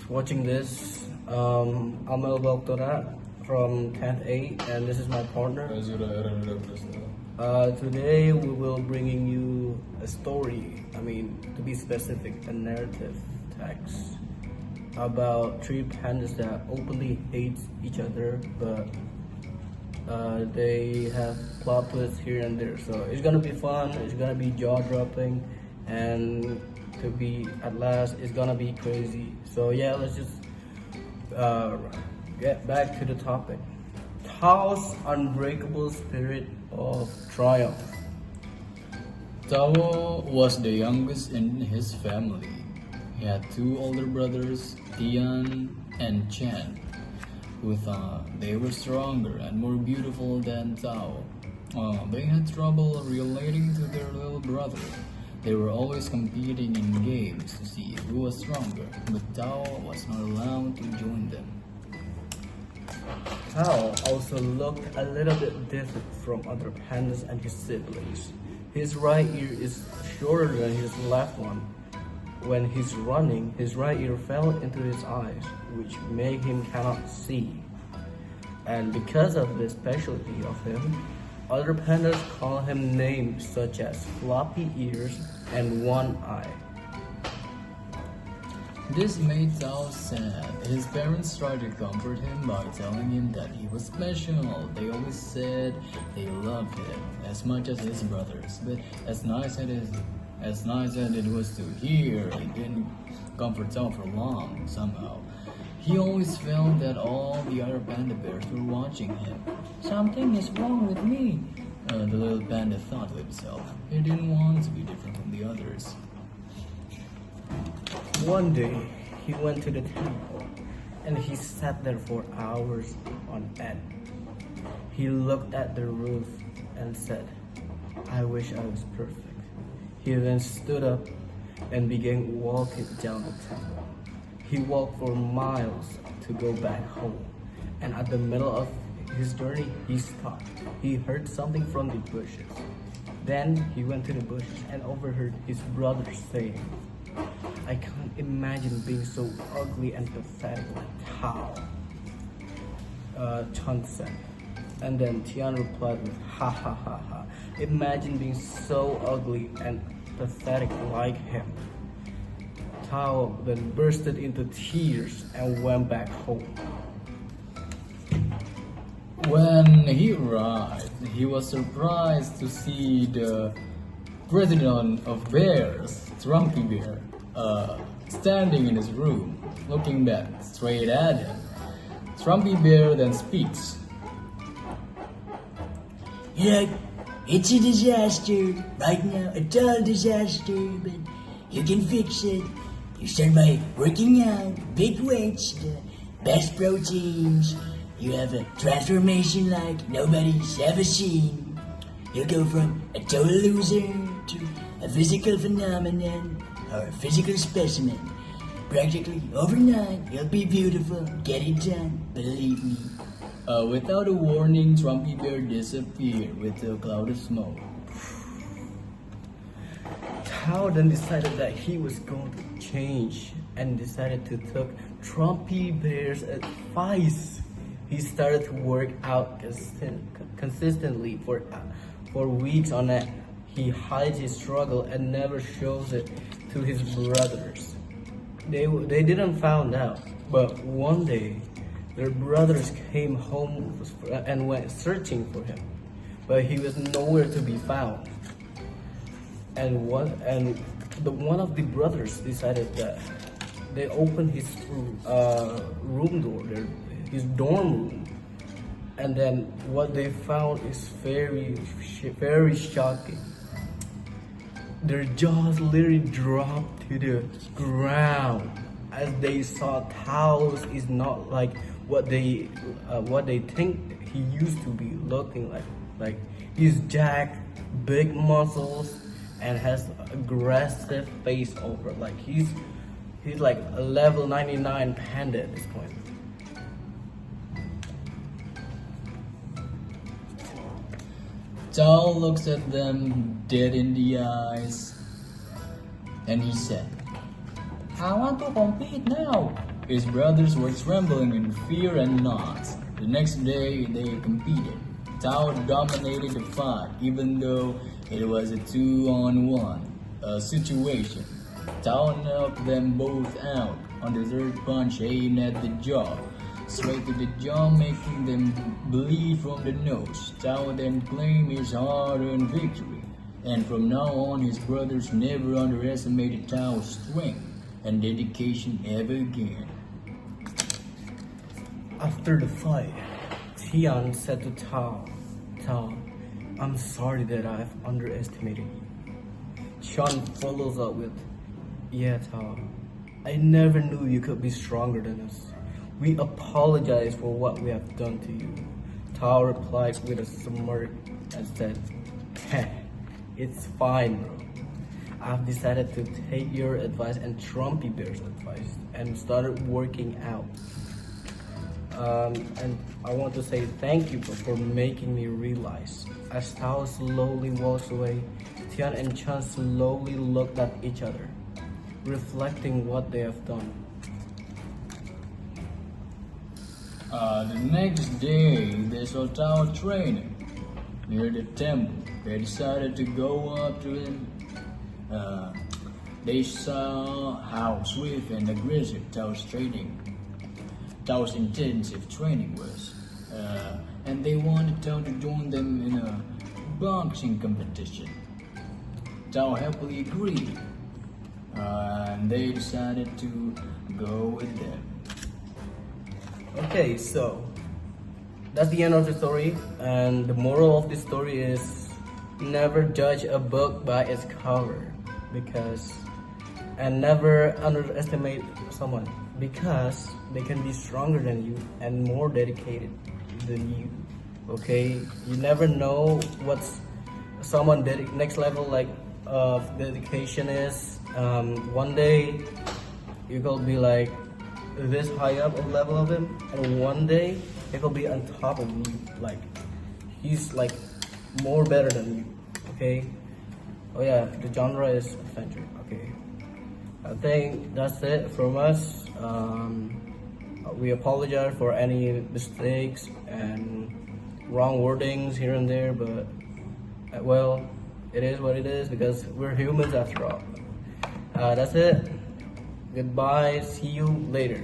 watching this. I'm elba from 10th A, and this is my partner. Today we will bringing you a story. To be specific, a narrative text about three pandas that openly hate each other, but they have plot twists here and there. So it's gonna be fun. It's gonna be jaw dropping, and to be at last, it's gonna be crazy. So yeah, let's just get back to the topic. Tao's unbreakable spirit of triumph. Tao was the youngest in his family. He had two older brothers, Tian and Chen, who thought they were stronger and more beautiful than Tao. They had trouble relating to their little brother. They were always competing in games to see who was stronger, but Tao was not allowed to join them. Tao also looked a little bit different from other pandas and his siblings. His right ear is shorter than his left one. When he's running, his right ear fell into his eyes, which made him cannot see. And because of the specialty of him, other pandas call him names such as floppy ears and one eye. This made Tao sad. His parents tried to comfort him by telling him that he was special. They always said they loved him as much as his brothers. But as nice as it was to hear, it didn't comfort Tao for long somehow. He always felt that all the other panda bears were watching him. Something is wrong with me, the little panda thought to himself. He didn't want to be different from the others. One day, he went to the temple and he sat there for hours on end. He looked at the roof and said, "I wish I was perfect." He then stood up and began walking down the temple. He walked for miles to go back home, and at the middle of his journey, he stopped. He heard something from the bushes. Then he went to the bushes and overheard his brother saying, "I can't imagine being so ugly and pathetic like Tao." Chun said. And then Tian replied with, "Ha ha ha ha. Imagine being so ugly and pathetic like him." Tao then bursted into tears and went back home. When he arrived, he was surprised to see the president of bears, Trumpy Bear, standing in his room, looking back straight at him. Trumpy Bear then speaks. It's a disaster. Right now, a total disaster, but you can fix it. You start by working out, big weights, the best proteins. You have a transformation like nobody's ever seen. You'll go from a total loser to a physical phenomenon or a physical specimen. Practically overnight, you'll be beautiful. Get it done, believe me. Without a warning, Trumpy Bear disappeared with a cloud of smoke. Tao then decided that he was going to change and decided to take Trumpy Bear's advice. He started to work out consistently for weeks on end. He hides his struggle and never shows it to his brothers. They didn't find out, but one day their brothers came home and went searching for him, but he was nowhere to be found. And one of the brothers decided that they opened his room door, his dorm room, and then what they found is very shocking. Their jaws literally dropped to the ground as they saw Tao's is not like what they think he used to be looking like. Like he's jacked, big muscles, and has aggressive face over. Like he's like a level 99 panda at this point. Tao looks at them dead in the eyes and he said, I want to compete now. His brothers were trembling in fear and knots. The next day they competed. Tao dominated the fight, even though it was a 2-on-1 situation. Tao knocked them both out on the third punch aimed at the jaw, straight to the jaw, making them bleed from the nose. Tao then claimed his hard-earned victory, and from now on his brothers never underestimated Tao's strength and dedication ever again. After the fight, Tian said to Tao, Tao, I'm sorry that I've underestimated you. Sean follows up with, yeah, Tao, I never knew you could be stronger than us. We apologize for what we have done to you. Tao replied with a smirk and said, heh, it's fine, bro. I've decided to take your advice and Trumpy Bear's advice and started working out. And I want to say thank you for making me realize. As Tao slowly walks away, Tian and Chan slowly looked at each other, reflecting what they have done. The next day, they saw Tao training near the temple. They decided to go up to him. They saw how swift and aggressive Tao's intensive training was, and they wanted Tao to join them in a boxing competition. Tao happily agreed, and they decided to go with them. Okay, so that's the end of the story, and the moral of the story is never judge a book by its cover, and never underestimate someone, because they can be stronger than you and more dedicated than you. Okay, you never know what's someone next level like of dedication is. One day you could be like this high up of level of him, and one day he could be on top of you, like he's like more better than you. Okay, oh yeah, the genre is adventure. Okay, I think that's it from us. We apologize for any mistakes and wrong wordings here and there, but well, it is what it is because we're humans after all. That's it. Goodbye. See you later.